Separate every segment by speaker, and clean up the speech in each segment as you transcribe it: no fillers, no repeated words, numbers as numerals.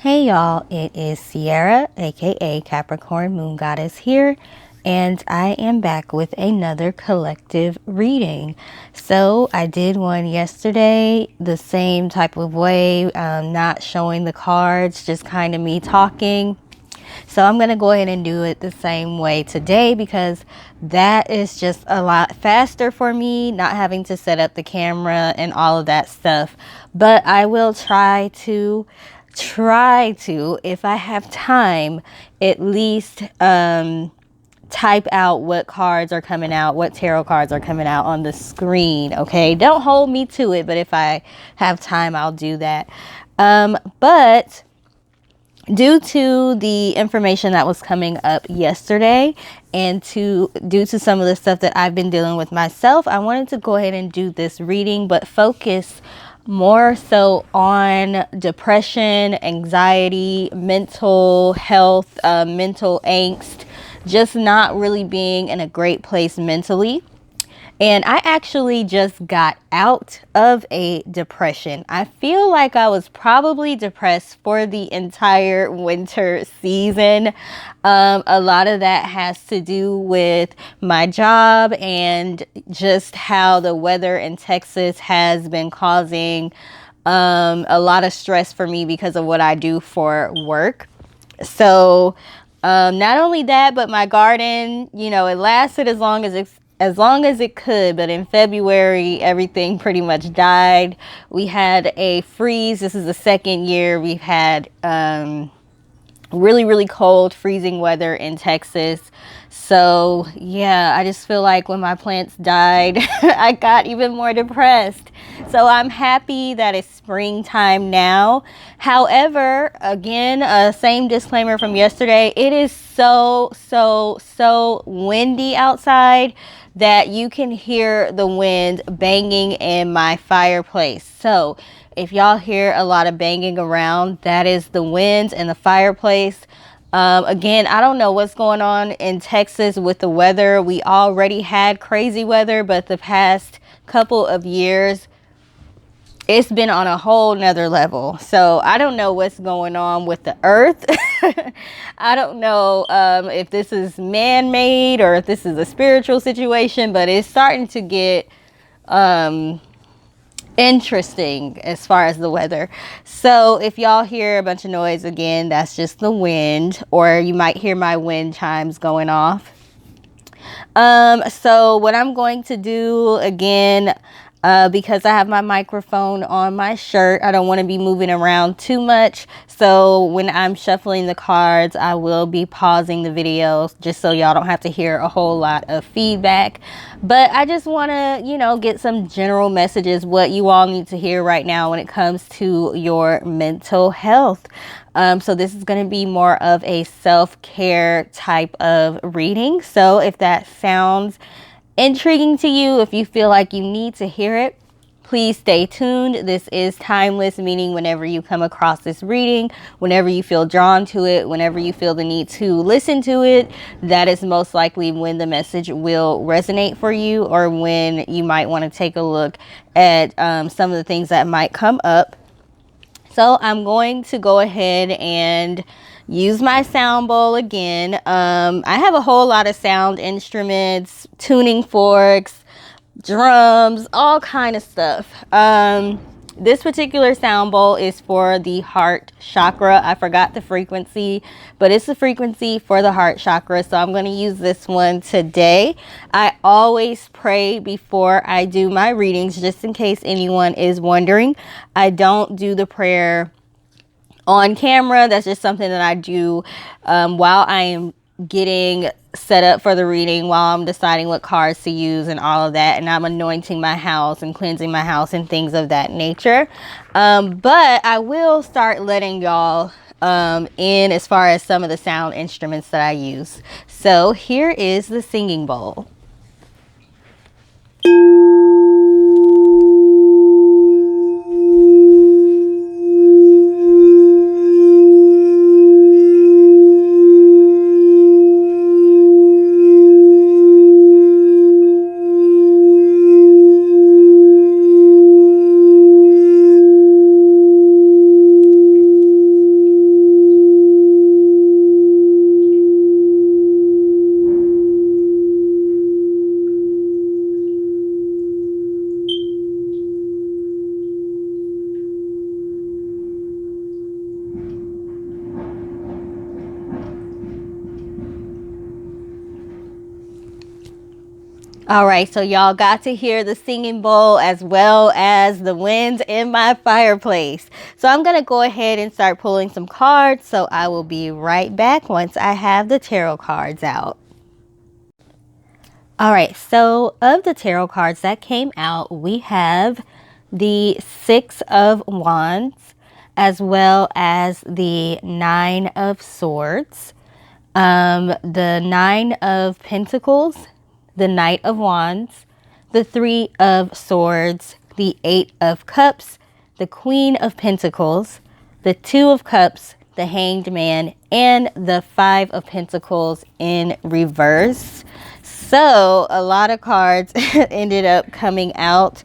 Speaker 1: Hey y'all, it is Sierra, aka Capricorn Moon Goddess here, and I am back with another collective reading. So I did one yesterday the same type of way, not showing the cards, just kind of me talking. So I'm going to go ahead and do it the same way today because that is just a lot faster for me, not having to set up the camera and all of that stuff. But I will try to, if I have time, at least type out what cards are coming out, what tarot cards are coming out on the screen. Okay, don't hold me to it, but if I have time, I'll do that. But due to the information that was coming up yesterday and due to some of the stuff that I've been dealing with myself, I wanted to go ahead and do this reading, but focus more so on depression, anxiety, mental health, mental angst, just not really being in a great place mentally. And I actually just got out of a depression. I feel like I was probably depressed for the entire winter season. A lot of that has to do with my job and just how the weather in Texas has been causing a lot of stress for me because of what I do for work. So not only that, but my garden, it lasted as long as it could, but in February everything pretty much died. We had a freeze. This is the second year we've had really, really cold, freezing weather in Texas. So yeah, I just feel like when my plants died, I got even more depressed. So I'm happy that it's springtime now. However, again, same disclaimer from yesterday. It is so windy outside that you can hear the wind banging in my fireplace. So if y'all hear a lot of banging around, that is the wind in the fireplace. Again, I don't know what's going on in Texas with the weather. We already had crazy weather, but the past couple of years, it's been on a whole nother level. So I don't know what's going on with the earth. I don't know if this is man-made or if this is a spiritual situation, but it's starting to get interesting as far as the weather. So if y'all hear a bunch of noise, again, that's just the wind, or you might hear my wind chimes going off. So what I'm going to do again, because I have my microphone on my shirt, I don't want to be moving around too much. So when I'm shuffling the cards, I will be pausing the video just so y'all don't have to hear a whole lot of feedback. But I just want to, get some general messages, what you all need to hear right now when it comes to your mental health. So this is going to be more of a self-care type of reading. So if that sounds intriguing to you, if you feel like you need to hear it, please stay tuned. This is timeless, meaning whenever you come across this reading, whenever you feel drawn to it, whenever you feel the need to listen to it, that is most likely when the message will resonate for you, or when you might want to take a look at some of the things that might come up. So I'm going to go ahead and use my sound bowl again. I have a whole lot of sound instruments, tuning forks, drums, all kind of stuff. This particular sound bowl is for the heart chakra. I forgot the frequency, but it's the frequency for the heart chakra. So I'm going to use this one today. I always pray before I do my readings, just in case anyone is wondering. I don't do the prayer on camera. That's just something that I do while I am getting set up for the reading, while I'm deciding what cards to use and all of that, and I'm anointing my house and cleansing my house and things of that nature. But I will start letting y'all in as far as some of the sound instruments that I use. So here is the singing bowl. All right, so y'all got to hear the singing bowl as well as the winds in my fireplace. So I'm going to go ahead and start pulling some cards. So I will be right back once I have the tarot cards out. All right, so of the tarot cards that came out, we have the Six of Wands as well as the Nine of Swords, the Nine of Pentacles, the Knight of Wands, the Three of Swords, the Eight of Cups, the Queen of Pentacles, the Two of Cups, the Hanged Man, and the Five of Pentacles in reverse. So a lot of cards ended up coming out.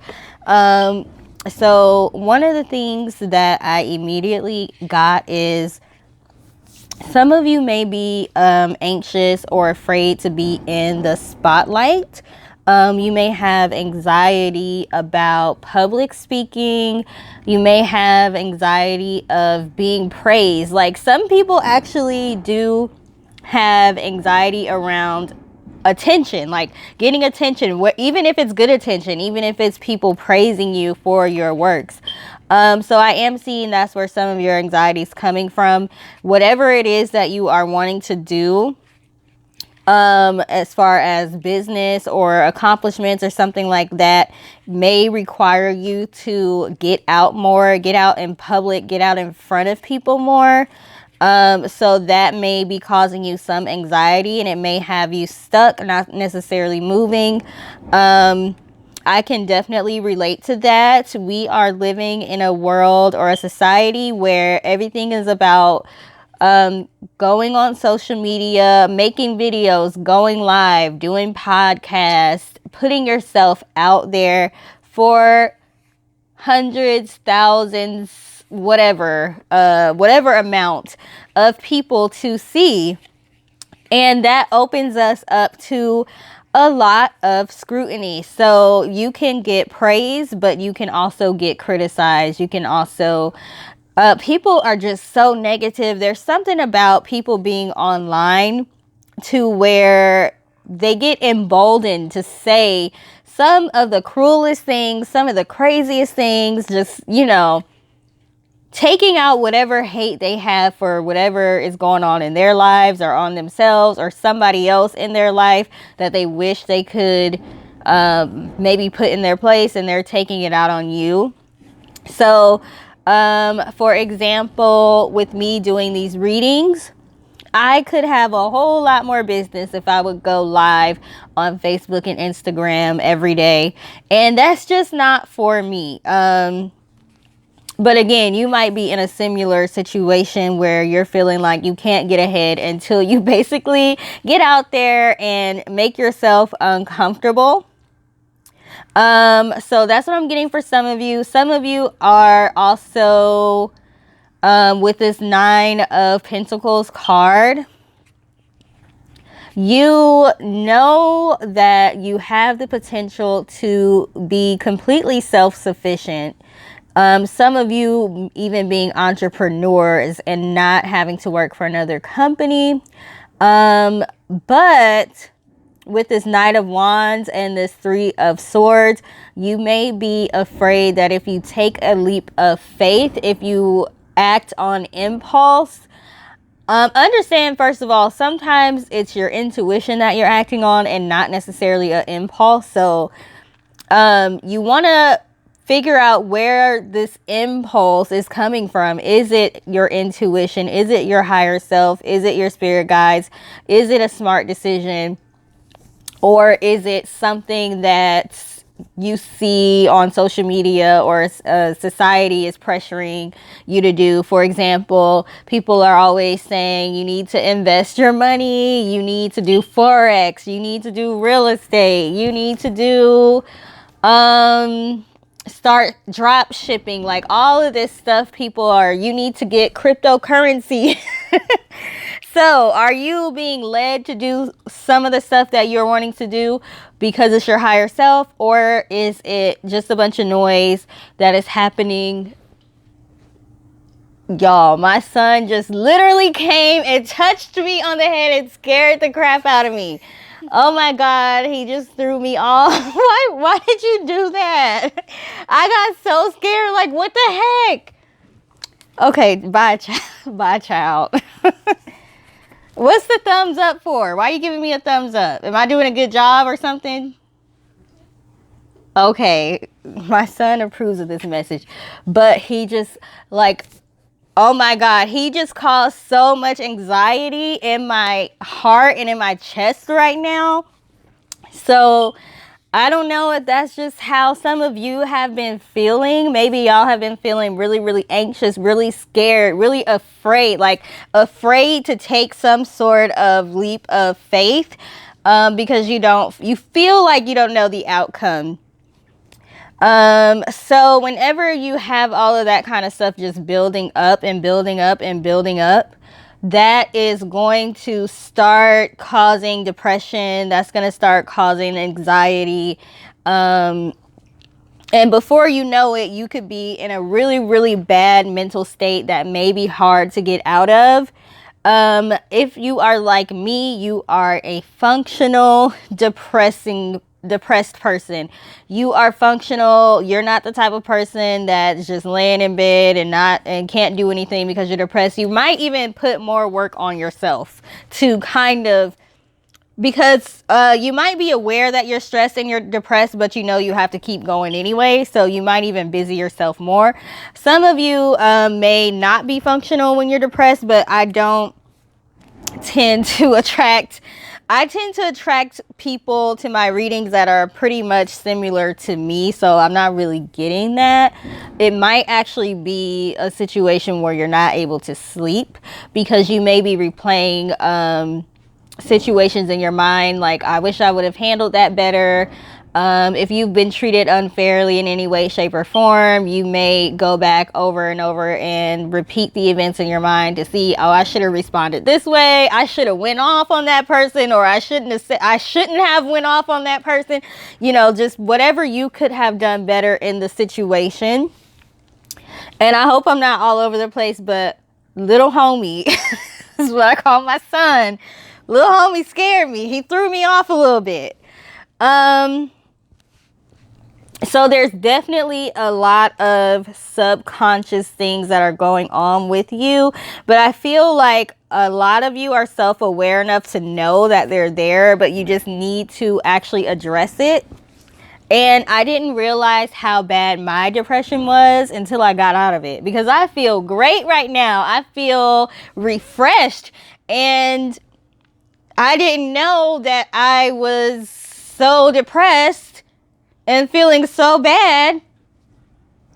Speaker 1: So one of the things that I immediately got is some of you may be anxious or afraid to be in the spotlight. You may have anxiety about public speaking. You may have anxiety of being praised. Like some people actually do have anxiety around attention, like getting attention, even if it's good attention, even if it's people praising you for your works. So I am seeing that's where some of your anxiety is coming from. Whatever it is that you are wanting to do, as far as business or accomplishments or something like that, may require you to get out more, get out in public, get out in front of people more. So that may be causing you some anxiety, and it may have you stuck, not necessarily moving. I can definitely relate to that. We are living in a world or a society where everything is about going on social media, making videos, going live, doing podcasts, putting yourself out there for hundreds, thousands, whatever amount of people to see. And that opens us up to a lot of scrutiny. So you can get praise, but you can also get criticized. You can also, people are just so negative. There's something about people being online to where they get emboldened to say some of the cruelest things, some of the craziest things, just, taking out whatever hate they have for whatever is going on in their lives or on themselves or somebody else in their life that they wish they could maybe put in their place, and they're taking it out on you. So, for example, with me doing these readings, I could have a whole lot more business if I would go live on Facebook and Instagram every day. And that's just not for me. But again, you might be in a similar situation where you're feeling like you can't get ahead until you basically get out there and make yourself uncomfortable. So that's what I'm getting for some of you. Some of you are also with this Nine of Pentacles card. You know that you have the potential to be completely self-sufficient. Some of you even being entrepreneurs and not having to work for another company. But with this Knight of Wands and this Three of Swords, you may be afraid that if you take a leap of faith, if you act on impulse, understand, first of all, sometimes it's your intuition that you're acting on and not necessarily an impulse. So you want to figure out where this impulse is coming from. Is it your intuition? Is it your higher self? Is it your spirit guides? Is it a smart decision? Or is it something that you see on social media or society is pressuring you to do? For example, people are always saying you need to invest your money, you need to do Forex, you need to do real estate, you need to do start drop shipping, like all of this stuff. You need to get cryptocurrency. So are you being led to do some of the stuff that you're wanting to do because it's your higher self, or is it just a bunch of noise that is happening? Y'all, my son just literally came and touched me on the head and scared the crap out of me. Oh my God, he just threw me off. Why did you do that? I got so scared. Like, what the heck? Okay, bye, bye, child. What's the thumbs up for? Why are you giving me a thumbs up? Am I doing a good job or something? Okay, my son approves of this message, but he just like, oh my God, he just caused so much anxiety in my heart and in my chest right now. So I don't know if that's just how some of you have been feeling. Maybe y'all have been feeling really, really anxious, really scared, really afraid, like afraid to take some sort of leap of faith because you feel like you don't know the outcome. So whenever you have all of that kind of stuff just building up and building up and building up, that is going to start causing depression. That's going to start causing anxiety. And before you know it, you could be in a really, really bad mental state that may be hard to get out of. If you are like me, you are a functional, depressed person. You are functional. You're not the type of person that's just laying in bed and can't do anything because you're depressed. You might even put more work on yourself to kind of, because you might be aware that you're stressed and you're depressed, but you know you have to keep going anyway. So you might even busy yourself more. Some of you may not be functional when you're depressed, but I tend to attract people to my readings that are pretty much similar to me. So I'm not really getting that. It might actually be a situation where you're not able to sleep because you may be replaying situations in your mind, like, I wish I would have handled that better. If you've been treated unfairly in any way, shape, or form, you may go back over and over and repeat the events in your mind to see, oh, I should have responded this way. I should have went off on that person, or I shouldn't have went off on that person. You know, just whatever you could have done better in the situation. And I hope I'm not all over the place, but little homie is what I call my son. Little homie scared me. He threw me off a little bit. So there's definitely a lot of subconscious things that are going on with you, but I feel like a lot of you are self-aware enough to know that they're there, but you just need to actually address it. And I didn't realize how bad my depression was until I got out of it, because I feel great right now. I feel refreshed, and I didn't know that I was so depressed and feeling so bad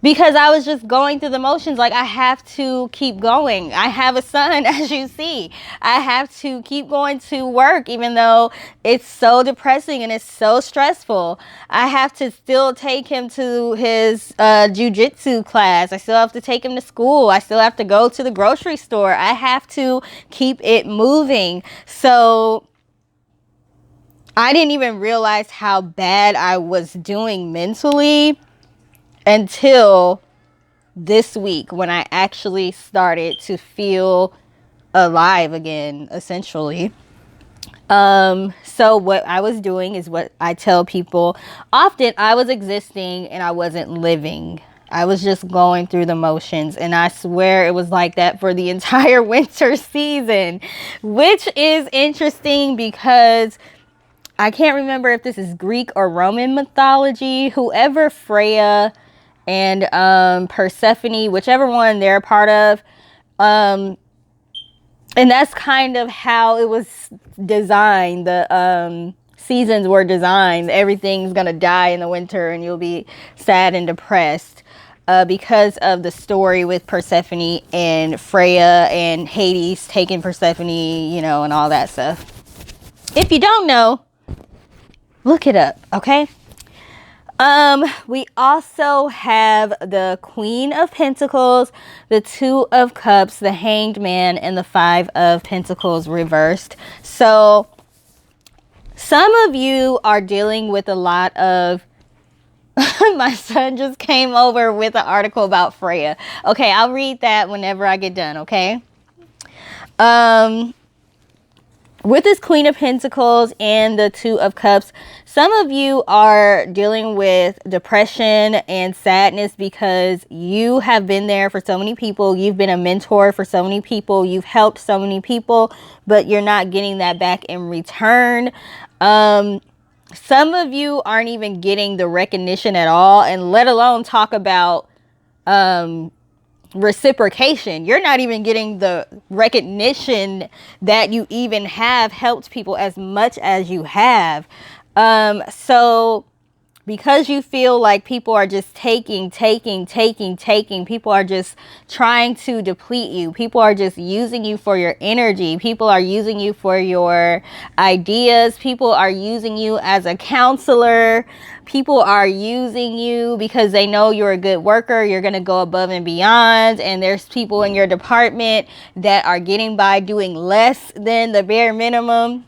Speaker 1: because I was just going through the motions. Like, I have to keep going. I have a son, as you see. I have to keep going to work, even though it's so depressing and it's so stressful. I have to still take him to his jiu-jitsu class. I still have to take him to school. I still have to go to the grocery store. I have to keep it moving. So I didn't even realize how bad I was doing mentally until this week, when I actually started to feel alive again, essentially. So what I was doing is what I tell people often. I was existing and I wasn't living. I was just going through the motions, and I swear it was like that for the entire winter season, which is interesting because I can't remember if this is Greek or Roman mythology. Whoever Freya and Persephone, whichever one they're a part of, and that's kind of how it was designed. The seasons were designed. Everything's gonna die in the winter, and you'll be sad and depressed because of the story with Persephone and Freya and Hades taking Persephone, you know, and all that stuff. If you don't know, look it up, okay? We also have the Queen of Pentacles, the Two of Cups, the Hanged Man, and the Five of Pentacles reversed. So some of you are dealing with a lot of my son just came over with an article about Freya. Okay, I'll read that whenever I get done, okay? with this Queen of Pentacles and the Two of Cups, some of you are dealing with depression and sadness because you have been there for so many people. You've been a mentor for so many people. You've helped so many people, but you're not getting that back in return. Some of you aren't even getting the recognition at all, and let alone talk about reciprocation. You're not even getting the recognition that you even have helped people as much as you have. So because you feel like people are just taking, people are just trying to deplete you. People are just using you for your energy. People are using you for your ideas. People are using you as a counselor. People are using you because they know you're a good worker. You're going to go above and beyond. And there's people in your department that are getting by doing less than the bare minimum.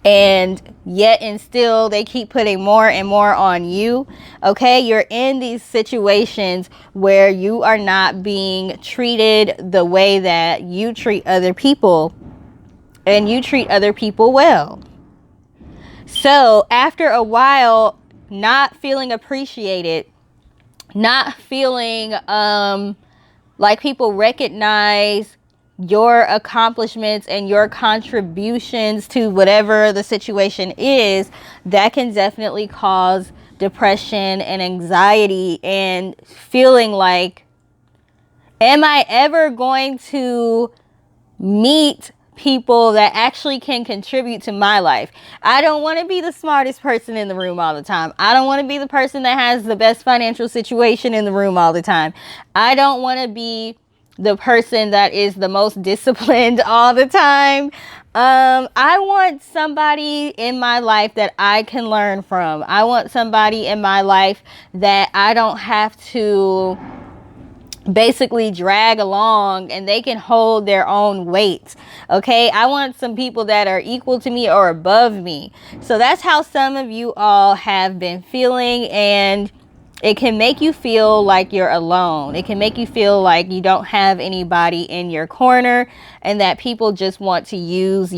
Speaker 1: And yet and still they keep putting more and more on you. Okay, you're in these situations where you are not being treated the way that you treat other people, and you treat other people well. So after a while, not feeling appreciated, not feeling like people recognize your accomplishments and your contributions to whatever the situation is, that can definitely cause depression and anxiety and feeling like, am I ever going to meet people that actually can contribute to my life? I don't want to be the smartest person in the room all the time. I don't want to be the person that has the best financial situation in the room all the time. I don't want to be the person that is the most disciplined all the time. I want somebody in my life that I can learn from. I want somebody in my life that I don't have to basically drag along, and they can hold their own weight. Okay, I want some people that are equal to me or above me. So that's how some of you all have been feeling, and it can make you feel like you're alone. It can make you feel like you don't have anybody in your corner, and that people just want to use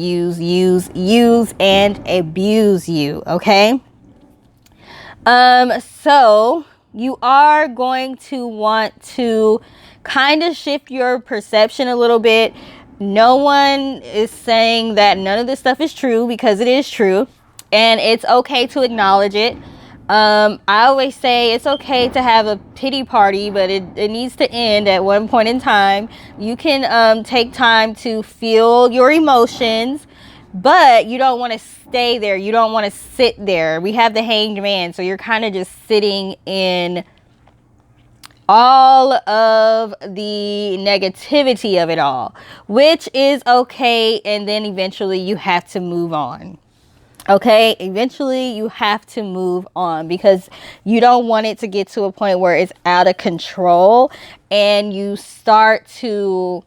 Speaker 1: and abuse you. Okay, so you are going to want to kind of shift your perception a little bit. No one is saying that none of this stuff is true, because it is true, and it's okay to acknowledge it. I always say it's okay to have a pity party, but it needs to end at one point in time. You can take time to feel your emotions, but you don't want to stay there. You don't want to sit there. We have the Hanged Man, so you're kind of just sitting in all of the negativity of it all, which is okay. And then eventually you have to move on. Okay, eventually you have to move on, because you don't want it to get to a point where it's out of control and you start to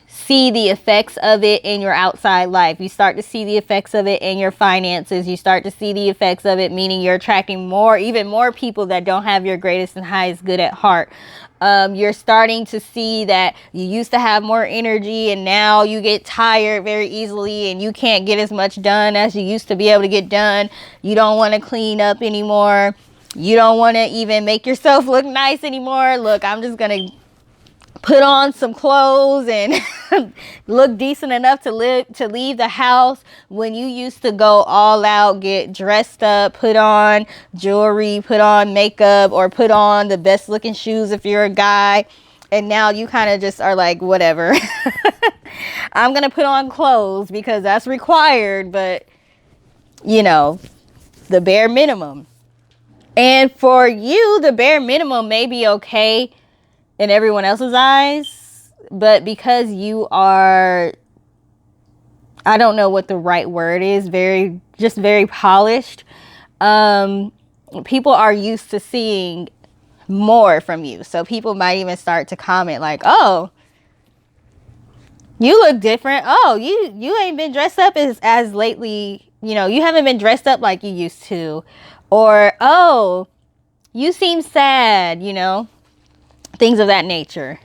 Speaker 1: see the effects of it in your outside life. You start to see the effects of it in your finances. You start to see the effects of it, meaning you're attracting even more people that don't have your greatest and highest good at heart. You're starting to see that you used to have more energy, and now you get tired very easily, and you can't get as much done as you used to be able to get done. You don't want to clean up anymore. You don't want to even make yourself look nice anymore. Look, I'm just going to put on some clothes and look decent enough to leave the house, when you used to go all out, get dressed up, put on jewelry, put on makeup, or put on the best looking shoes if you're a guy. And now you kind of just are like, whatever. I'm going to put on clothes because that's required, but you know, the bare minimum. And for you, the bare minimum may be okay in everyone else's eyes, but because you are, I don't know what the right word is, very polished, people are used to seeing more from you. So people might even start to comment like, oh, you look different. Oh, you ain't been dressed up as lately, you know, you haven't been dressed up like you used to. Or, oh, you seem sad, you know, things of that nature.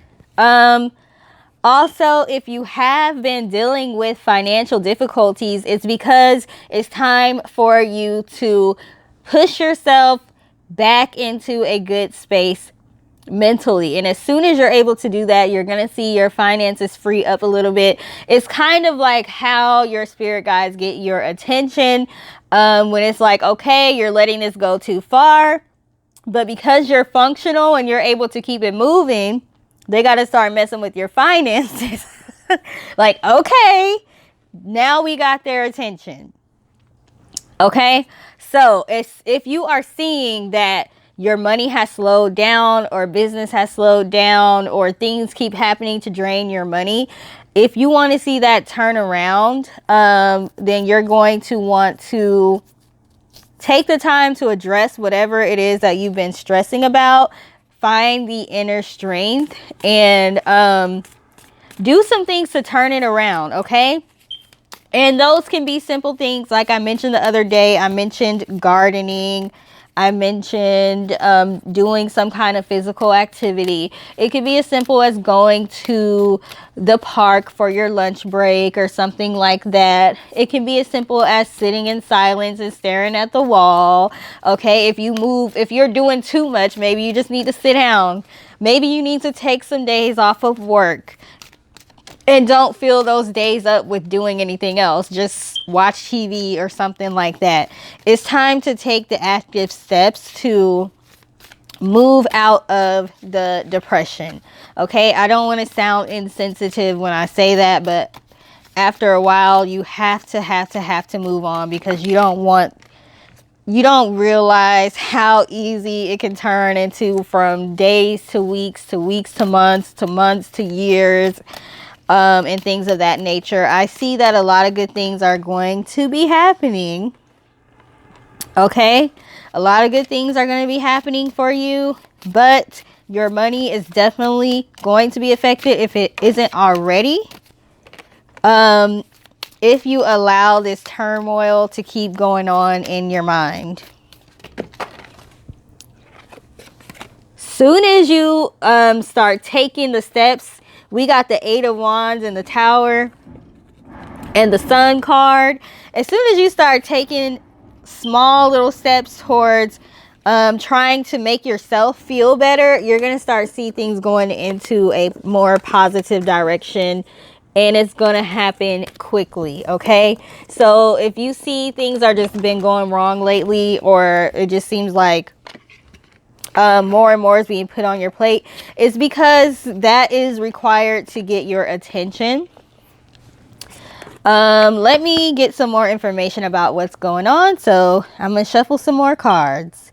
Speaker 1: Also, if you have been dealing with financial difficulties, it's because it's time for you to push yourself back into a good space mentally. And as soon as you're able to do that, you're going to see your finances free up a little bit. It's kind of like how your spirit guides get your attention when it's like, okay, you're letting this go too far. But because you're functional and you're able to keep it moving, they got to start messing with your finances. Like, okay, now we got their attention. Okay, so if you are seeing that your money has slowed down, or business has slowed down, or things keep happening to drain your money, if you want to see that turn around, then you're going to want to take the time to address whatever it is that you've been stressing about. Find the inner strength and do some things to turn it around, okay? And those can be simple things like I mentioned the other day. I mentioned gardening. I mentioned doing some kind of physical activity. It could be as simple as going to the park for your lunch break or something like that. It can be as simple as sitting in silence and staring at the wall. Okay, if you're doing too much, maybe you just need to sit down. Maybe you need to take some days off of work. And don't fill those days up with doing anything else. Just watch TV or something like that. It's time to take the active steps to move out of the depression. Okay, I don't want to sound insensitive when I say that, but after a while, you have to move on, because you don't realize how easy it can turn into, from days to weeks to months to years. And things of that nature. I see that a lot of good things are going to be happening. Okay? A lot of good things are going to be happening for you, but your money is definitely going to be affected if it isn't already. If you allow this turmoil to keep going on in your mind. Soon as you start taking the steps, we got the Eight of Wands and the Tower and the Sun card. As soon as you start taking small little steps towards trying to make yourself feel better, you're going to start see things going into a more positive direction. And it's going to happen quickly, okay? So if you see things are just been going wrong lately, or it just seems like more and more is being put on your plate, it's because that is required to get your attention. Let me get some more information about what's going on. So I'm going to shuffle some more cards.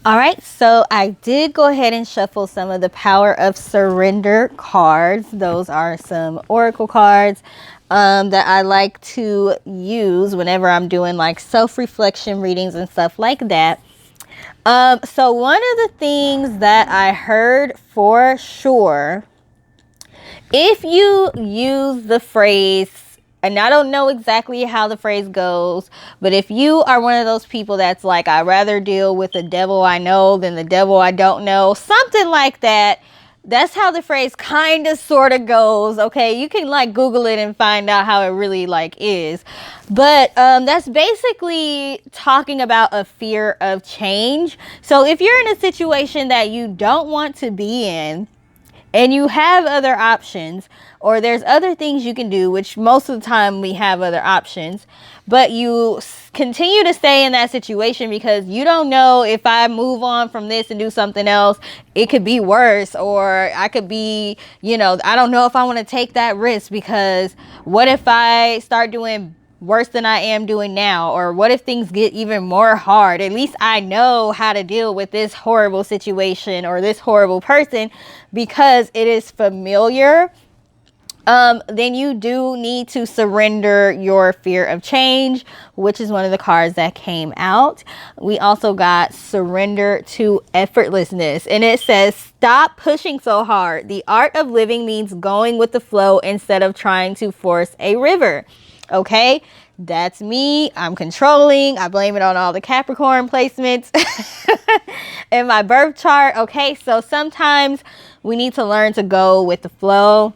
Speaker 1: All right, so I did go ahead and shuffle some of the Power of Surrender cards. Those are some oracle cards that I like to use whenever I'm doing like self-reflection readings and stuff like that. So one of the things that I heard for sure, if you use the phrase, and I don't know exactly how the phrase goes, but if you are one of those people that's like, I'd rather deal with the devil I know than the devil I don't know, something like that. That's how the phrase kind of sort of goes. Okay, you can like Google it and find out how it really like is. But that's basically talking about a fear of change. So if you're in a situation that you don't want to be in, and you have other options, or there's other things you can do, which most of the time we have other options, but you continue to stay in that situation because you don't know, if I move on from this and do something else, it could be worse, or I could be, I don't know if I want to take that risk, because what if I start doing worse than I am doing now, or what if things get even more hard? At least I know how to deal with this horrible situation or this horrible person because it is familiar. Then you do need to surrender your fear of change, which is one of the cards that came out. We also got surrender to effortlessness, and it says stop pushing so hard. The art of living means going with the flow instead of trying to force a river. Okay, That's me. I'm controlling. I blame it on all the Capricorn placements in my birth chart. Okay, so sometimes we need to learn to go with the flow.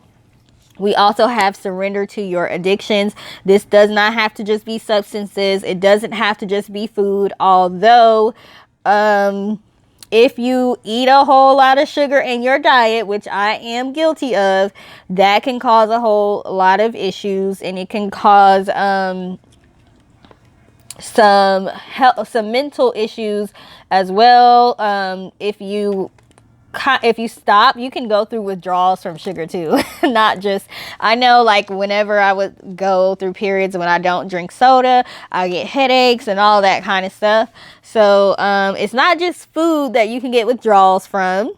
Speaker 1: We also have surrender to your addictions. This does not have to just be substances. It doesn't have to just be food. Although, if you eat a whole lot of sugar in your diet, which I am guilty of, that can cause a whole lot of issues, and it can cause some mental issues as well. If you stop, you can go through withdrawals from sugar too. Not just, I know, like, whenever I would go through periods when I don't drink soda, I get headaches and all that kind of stuff. So it's not just food that you can get withdrawals from.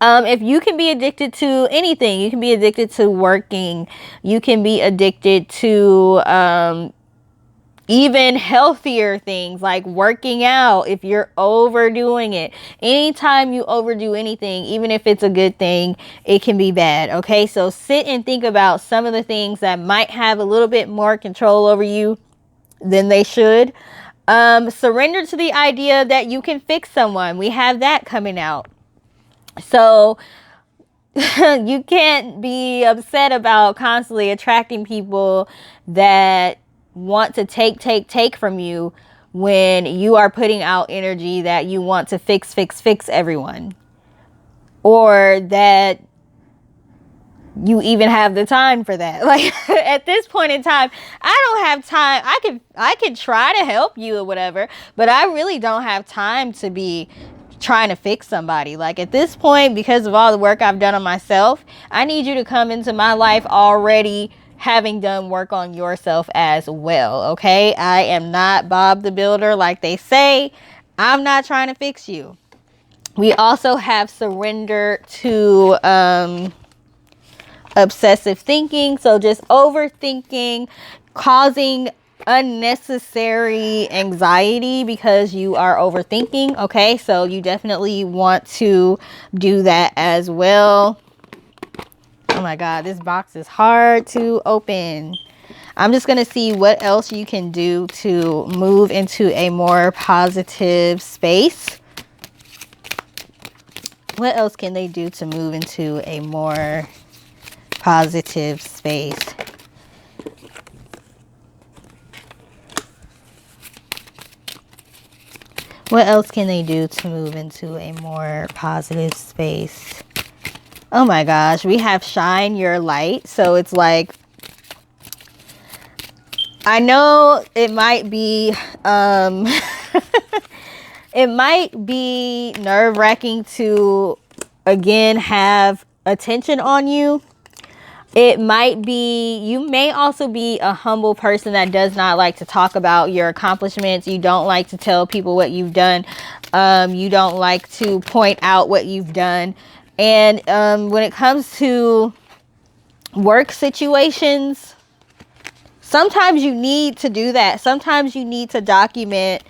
Speaker 1: If you can be addicted to anything, you can be addicted to working, you can be addicted to even healthier things like working out. If you're overdoing it, anytime you overdo anything, even if it's a good thing, it can be bad. Okay, so sit and think about some of the things that might have a little bit more control over you than they should. Surrender to the idea that you can fix someone. We have that coming out. So you can't be upset about constantly attracting people that want to take from you when you are putting out energy that you want to fix everyone, or that you even have the time for that. Like, at this point in time, I don't have time. I could try to help you or whatever, but I really don't have time to be trying to fix somebody. Like, at this point, because of all the work I've done on myself, I need you to come into my life already having done work on yourself as well. Okay, I am not Bob the Builder like they say. I'm not trying to fix you. We also have surrender to obsessive thinking. So just overthinking, causing unnecessary anxiety because you are overthinking. Okay, so you definitely want to do that as well. Oh my God, this box is hard to open. I'm just going to see what else you can do to move into a more positive space. What else can they do to move into a more positive space? What else can they do to move into a more positive space? Oh my gosh, we have shine your light. So it's like, I know it might be it might be nerve-wracking to again have attention on you. It might be, you may also be a humble person that does not like to talk about your accomplishments. You don't like to tell people what you've done. You don't like to point out what you've done. And when it comes to work situations, sometimes you need to do that. Sometimes you need to document.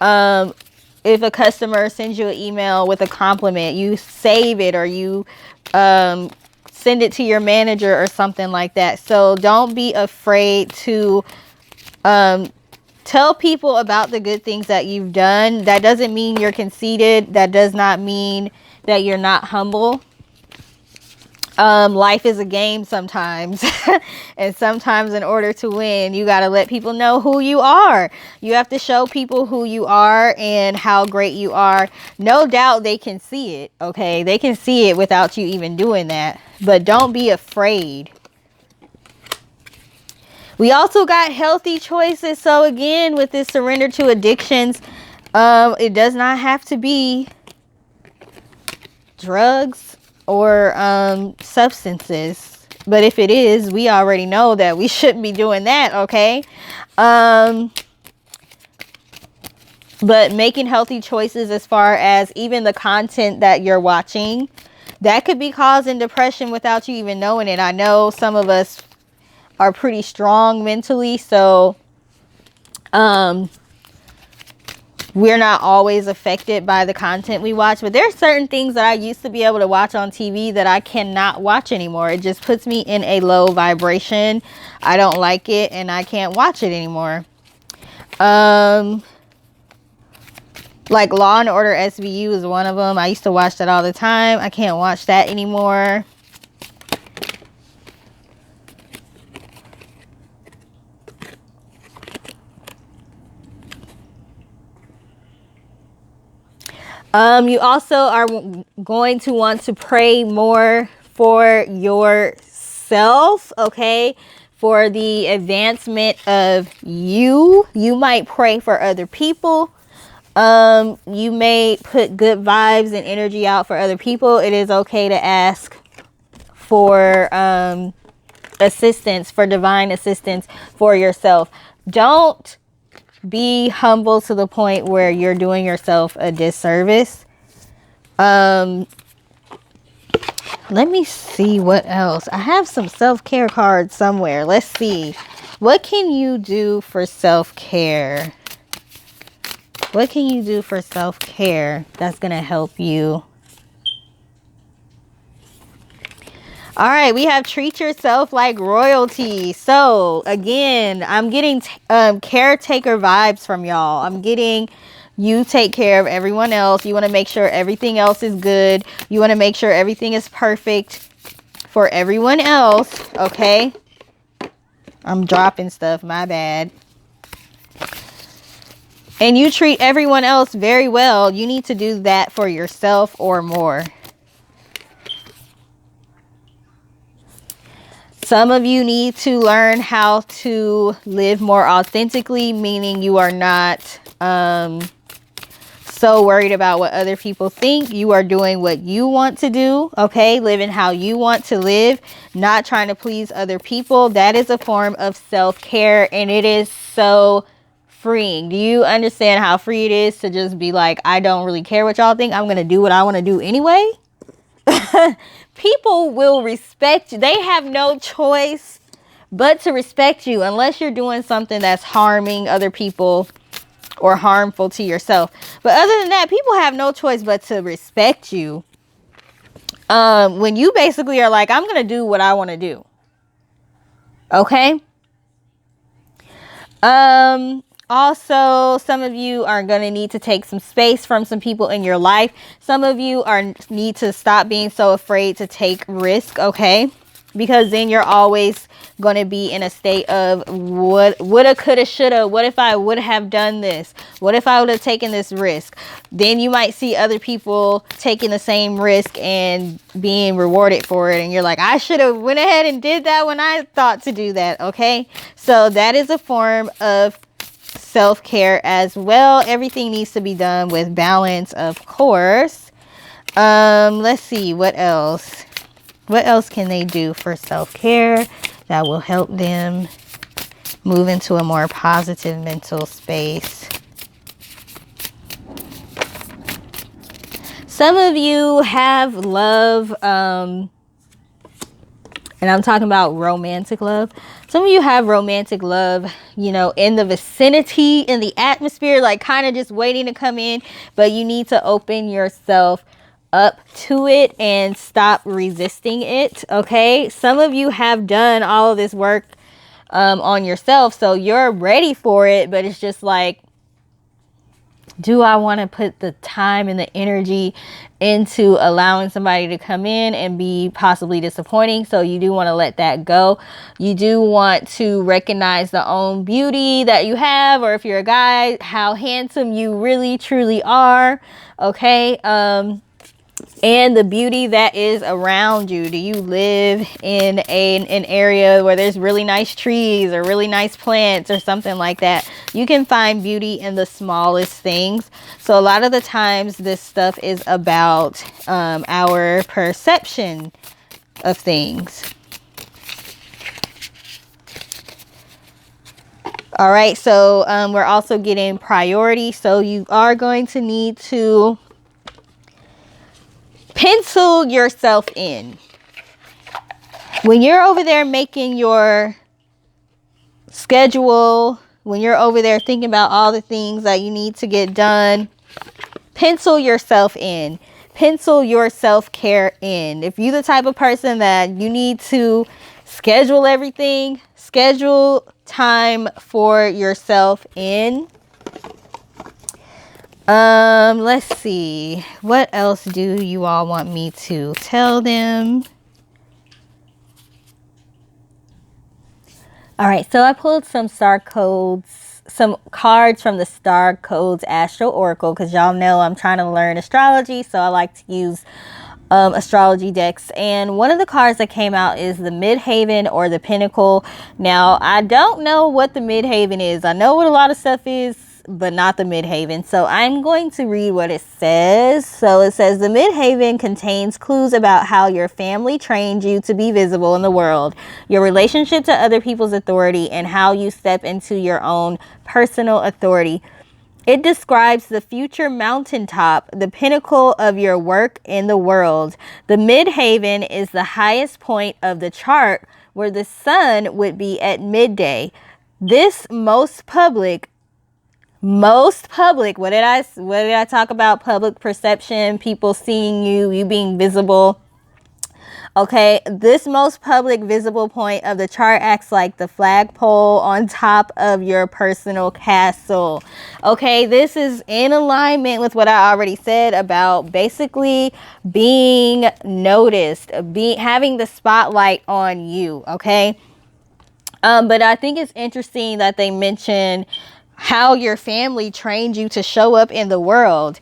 Speaker 1: If a customer sends you an email with a compliment, you save it, or you send it to your manager or something like that. So don't be afraid to tell people about the good things that you've done. That doesn't mean you're conceited. That does not mean that you're not humble. Life is a game sometimes. And sometimes in order to win, you got to let people know who you are. You have to show people who you are and how great you are. No doubt they can see it. Okay, they can see it without you even doing that. But don't be afraid. We also got healthy choices. So again, with this surrender to addictions, it does not have to be drugs or substances. But if it is, we already know that we shouldn't be doing that. Okay. But making healthy choices as far as even the content that you're watching, that could be causing depression without you even knowing it. I know some of us are pretty strong mentally, so we're not always affected by the content we watch, but there's certain things that I used to be able to watch on TV that I cannot watch anymore. It just puts me in a low vibration. I don't like it and I can't watch it anymore. Like Law and Order SVU is one of them. I used to watch that all the time. I can't watch that anymore. You also are going to want to pray more for yourself, okay? For the advancement of you. You might pray for other people. You may put good vibes and energy out for other people. It is okay to ask for assistance, for divine assistance for yourself. Don't be humble to the point where you're doing yourself a disservice. Let me see what else. I have some self-care cards somewhere. Let's see. What can you do for self-care? What can you do for self-care that's going to help you? All right, we have treat yourself like royalty. So again, I'm getting caretaker vibes from y'all. I'm getting you take care of everyone else. You want to make sure everything else is good. You want to make sure everything is perfect for everyone else. Okay. I'm dropping stuff. My bad. And you treat everyone else very well. You need to do that for yourself or more. Some of you need to learn how to live more authentically, meaning you are not so worried about what other people think. You are doing what you want to do, okay? Living how you want to live, not trying to please other people. That is a form of self-care, and it is so freeing. Do you understand how free it is to just be like, I don't really care what y'all think. I'm going to do what I want to do anyway? People will respect you. They have no choice but to respect you unless you're doing something that's harming other people or harmful to yourself. But other than that, people have no choice but to respect you. When you basically are like, I'm going to do what I want to do. Okay? Also, some of you are going to need to take some space from some people in your life. Some of you need to stop being so afraid to take risk, okay? Because then you're always going to be in a state of what, woulda, coulda, shoulda. What if I would have done this? What if I would have taken this risk? Then you might see other people taking the same risk and being rewarded for it. And you're like, I should have went ahead and did that when I thought to do that, okay? So that is a form of self-care as well. Everything needs to be done with balance, of course. Let's see, what else can they do for self-care that will help them move into a more positive mental space? Some of you have love, and I'm talking about romantic love. Some of you have romantic love, you know, in the vicinity, in the atmosphere, like kind of just waiting to come in, but you need to open yourself up to it and stop resisting it, okay? Some of you have done all of this work on yourself, so you're ready for it, but it's just like, do I want to put the time and the energy into allowing somebody to come in and be possibly disappointing? So you do want to let that go. You do want to recognize the own beauty that you have, or if you're a guy, how handsome you really truly are, okay? And the beauty that is around you. Do you live in an area where there's really nice trees or really nice plants or something like that? You can find beauty in the smallest things. So a lot of the times this stuff is about our perception of things. All right, so we're also getting priority. So you are going to need to pencil yourself in. When you're over there making your schedule, when you're over there thinking about all the things that you need to get done, pencil yourself in. Pencil your self-care in. If you're the type of person that you need to schedule everything, schedule time for yourself in. Let's see. What else do you all want me to tell them? All right, so I pulled some star codes, some cards from the Star Codes Astro Oracle, because y'all know I'm trying to learn astrology, so I like to use astrology decks. And one of the cards that came out is the Midhaven or the Pinnacle. Now, I don't know what the Midhaven is. I know what a lot of stuff is, but not the Midhaven. So I'm going to read what it says. So it says the Midhaven contains clues about how your family trained you to be visible in the world, your relationship to other people's authority, and how you step into your own personal authority. It describes the future mountaintop, the pinnacle of your work in the world. The Midhaven is the highest point of the chart where the sun would be at midday. This most public, what did I talk about? Public perception, people seeing you being visible. Okay, this most public visible point of the chart acts like the flagpole on top of your personal castle. Okay, this is in alignment with what I already said about basically being noticed, having the spotlight on you. Okay, but I think it's interesting that they mention how your family trained you to show up in the world.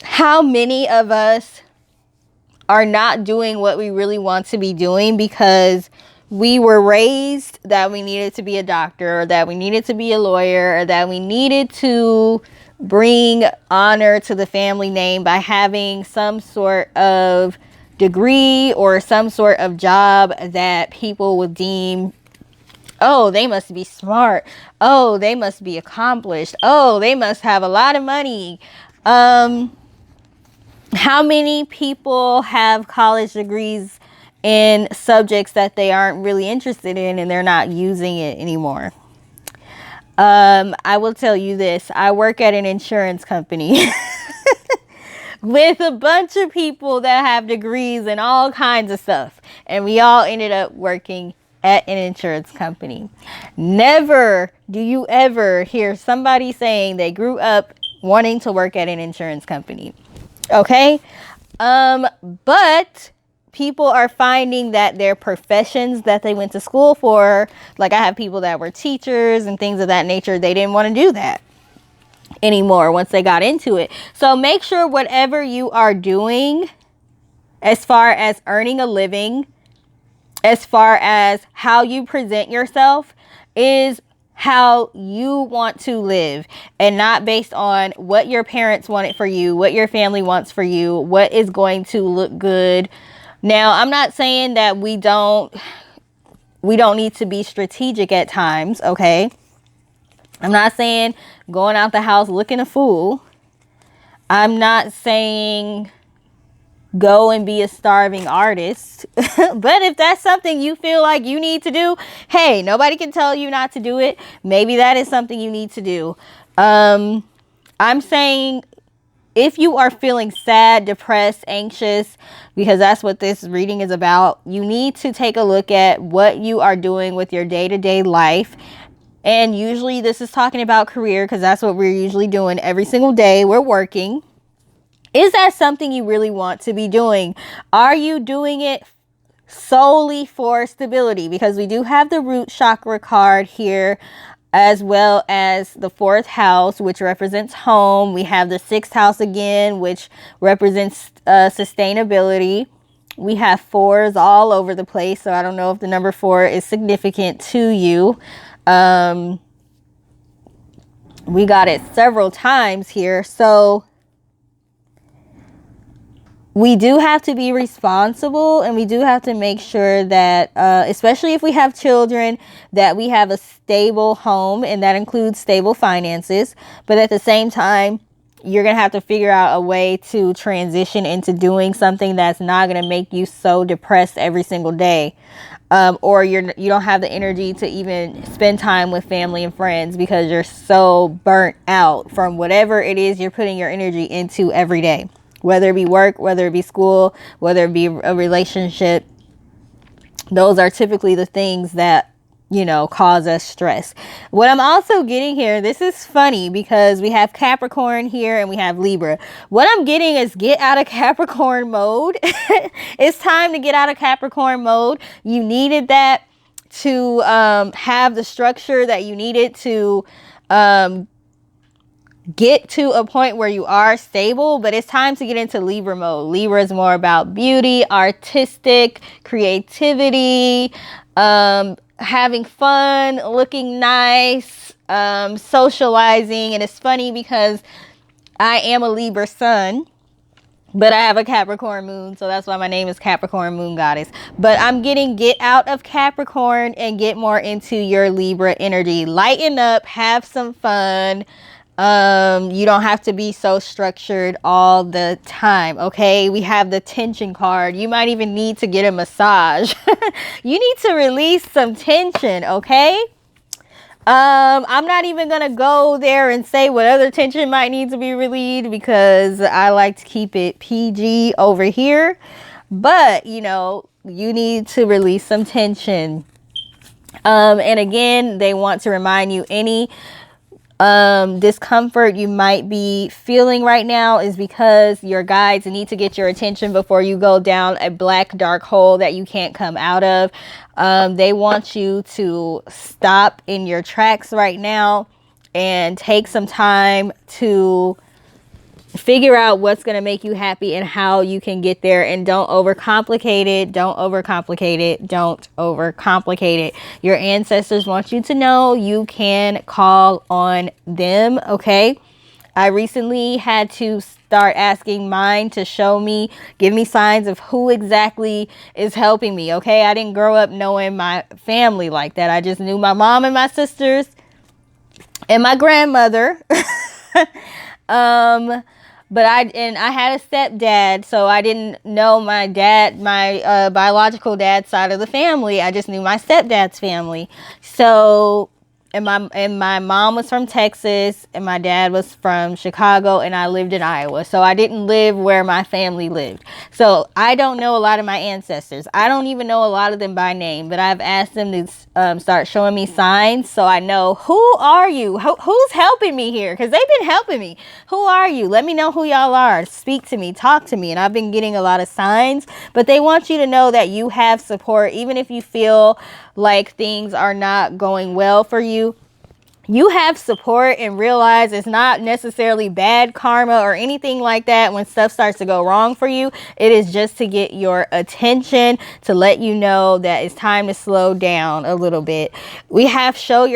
Speaker 1: How many of us are not doing what we really want to be doing because we were raised that we needed to be a doctor, or that we needed to be a lawyer, or that we needed to bring honor to the family name by having some sort of degree or some sort of job that people would deem, oh, they must be smart. Oh, they must be accomplished. Oh, they must have a lot of money. How many people have college degrees in subjects that they aren't really interested in and they're not using it anymore? I will tell you this. I work at an insurance company with a bunch of people that have degrees and all kinds of stuff. And we all ended up working at an insurance company. Never do you ever hear somebody saying they grew up wanting to work at an insurance company. Okay, but people are finding that their professions that they went to school for, like I have people that were teachers and things of that nature, they didn't want to do that anymore once they got into it. So make sure whatever you are doing as far as earning a living, as far as how you present yourself, is how you want to live, and not based on what your parents wanted for you, what your family wants for you, what is going to look good. Now, I'm not saying that we don't need to be strategic at times, okay? I'm not saying going out the house looking a fool. I'm not saying go and be a starving artist. But if that's something you feel like you need to do, hey, nobody can tell you not to do it. Maybe that is something you need to do. I'm saying if you are feeling sad, depressed, anxious, because that's what this reading is about, you need to take a look at what you are doing with your day-to-day life. And usually this is talking about career, because that's what we're usually doing every single day. We're working. Is that something you really want to be doing? Are you doing it solely for stability? Because we do have the root chakra card here, as well as the 4th house, which represents home. We have the 6th house again, which represents sustainability. We have 4s all over the place, so I don't know if the number 4 is significant to you. We got it several times here, so we do have to be responsible, and we do have to make sure that, especially if we have children, that we have a stable home, and that includes stable finances. But at the same time, you're going to have to figure out a way to transition into doing something that's not going to make you so depressed every single day. Or you don't have the energy to even spend time with family and friends because you're so burnt out from whatever it is you're putting your energy into every day. Whether it be work, whether it be school, whether it be a relationship. Those are typically the things that, you know, cause us stress. What I'm also getting here, this is funny because we have Capricorn here and we have Libra. What I'm getting is get out of Capricorn mode. It's time to get out of Capricorn mode. You needed that to have the structure that you needed to get to a point where you are stable, but it's time to get into Libra mode. Libra is more about beauty, artistic, creativity, having fun, looking nice, socializing. And it's funny because I am a Libra sun, but I have a Capricorn moon, so that's why my name is Capricorn Moon Goddess. But I'm getting get out of Capricorn and get more into your Libra energy. Lighten up, have some fun. You don't have to be so structured all the time. Okay. We have the tension card. You might even need to get a massage. You need to release some tension. Okay. I'm not even going to go there and say what other tension might need to be relieved because I like to keep it PG over here. But, you know, you need to release some tension. And again, they want to remind you any discomfort you might be feeling right now is because your guides need to get your attention before you go down a black dark hole that you can't come out of. They want you to stop in your tracks right now and take some time to figure out what's going to make you happy and how you can get there, and don't overcomplicate it. Don't overcomplicate it. Don't overcomplicate it. Your ancestors want you to know you can call on them. Okay. I recently had to start asking mine to show me, give me signs of who exactly is helping me. Okay. I didn't grow up knowing my family like that. I just knew my mom and my sisters and my grandmother. But I had a stepdad, so I didn't know my dad, my biological dad's side of the family. I just knew my stepdad's family. So, and my mom was from Texas, and my dad was from Chicago, and I lived in Iowa. So I didn't live where my family lived. So I don't know a lot of my ancestors. I don't even know a lot of them by name, but I've asked them to start showing me signs so I know, who are you? Who's helping me here? Because they've been helping me. Who are you? Let me know who y'all are. Speak to me. Talk to me. And I've been getting a lot of signs, but they want you to know that you have support, even if you feel like things are not going well for you. You have support, and realize it's not necessarily bad karma or anything like that when stuff starts to go wrong for you. It is just to get your attention, to let you know that it's time to slow down a little bit. We have show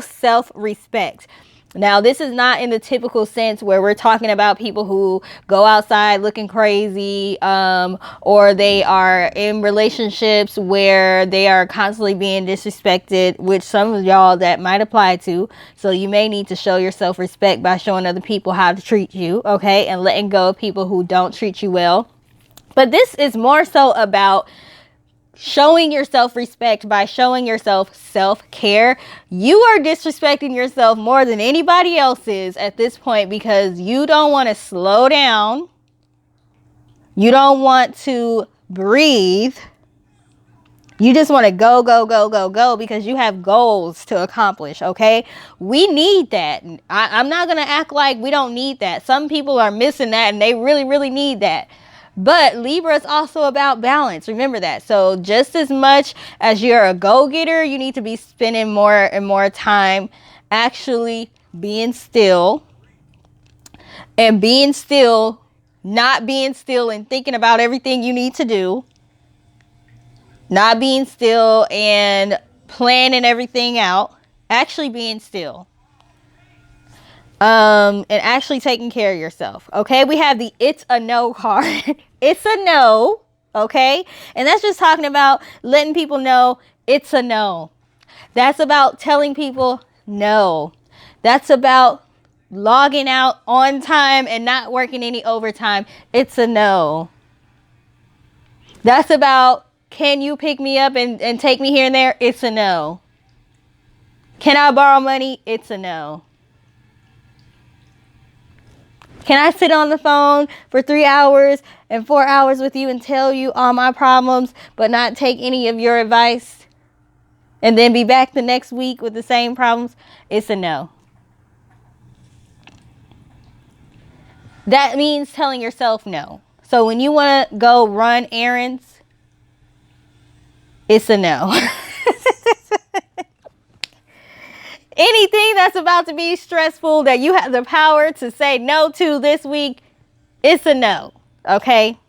Speaker 1: self-respect. Now, this is not in the typical sense where we're talking about people who go outside looking crazy, or they are in relationships where they are constantly being disrespected, which some of y'all that might apply to. So you may need to show your self-respect by showing other people how to treat you, okay, and letting go of people who don't treat you well. But this is more so about showing your self-respect by showing yourself self-care. You are disrespecting yourself more than anybody else is at this point because you don't want to slow down. You don't want to breathe. You just want to go, go, go, go, go because you have goals to accomplish, okay? We need that. I'm not going to act like we don't need that. Some people are missing that and they really, really need that. But Libra is also about balance. Remember that. So just as much as you're a go-getter, you need to be spending more and more time actually being still. And being still, not being still and thinking about everything you need to do. Not being still and planning everything out. Actually being still. And actually taking care of yourself. Okay, we have the it's a no card. It's a no. Okay, and that's just talking about letting people know it's a no. That's about telling people no. That's about logging out on time and not working any overtime, it's a no. That's about, can you pick me up and take me here and there? It's a no. Can I borrow money? It's a no. Can I sit on the phone for 3 hours and 4 hours with you and tell you all my problems, but not take any of your advice and then be back the next week with the same problems? It's a no. That means telling yourself no. So when you want to go run errands, it's a no. Anything that's about to be stressful that you have the power to say no to this week, it's a no. Okay?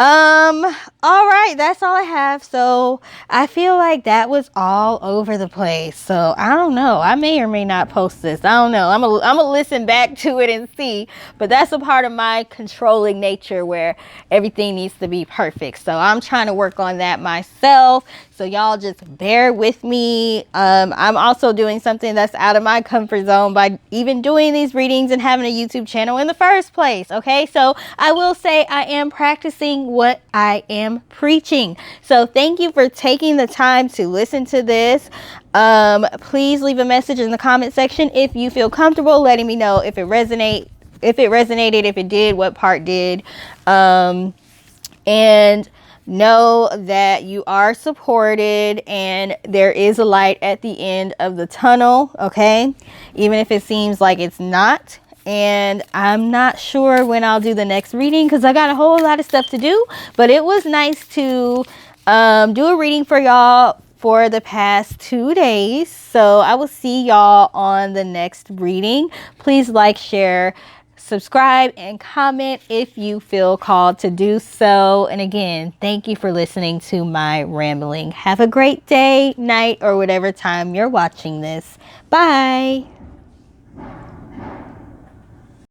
Speaker 1: All right, that's all I have. So I feel like that was all over the place. So I don't know. I may or may not post this. I don't know. I'm gonna listen back to it and see. But that's a part of my controlling nature where everything needs to be perfect. So I'm trying to work on that myself. So y'all just bear with me. I'm also doing something that's out of my comfort zone by even doing these readings and having a YouTube channel in the first place. Okay, so I will say I am practicing what I am preaching. So thank you for taking the time to listen to this. Please leave a message in the comment section if you feel comfortable letting me know if it resonated, if it did, what part did. And know that you are supported and there is a light at the end of the tunnel, okay? Even if it seems like it's not. And I'm not sure when I'll do the next reading because I got a whole lot of stuff to do. But it was nice to do a reading for y'all for the past 2 days. So I will see y'all on the next reading. Please like, share, subscribe, and comment if you feel called to do so. And again, thank you for listening to my rambling. Have a great day, night, or whatever time you're watching this. Bye.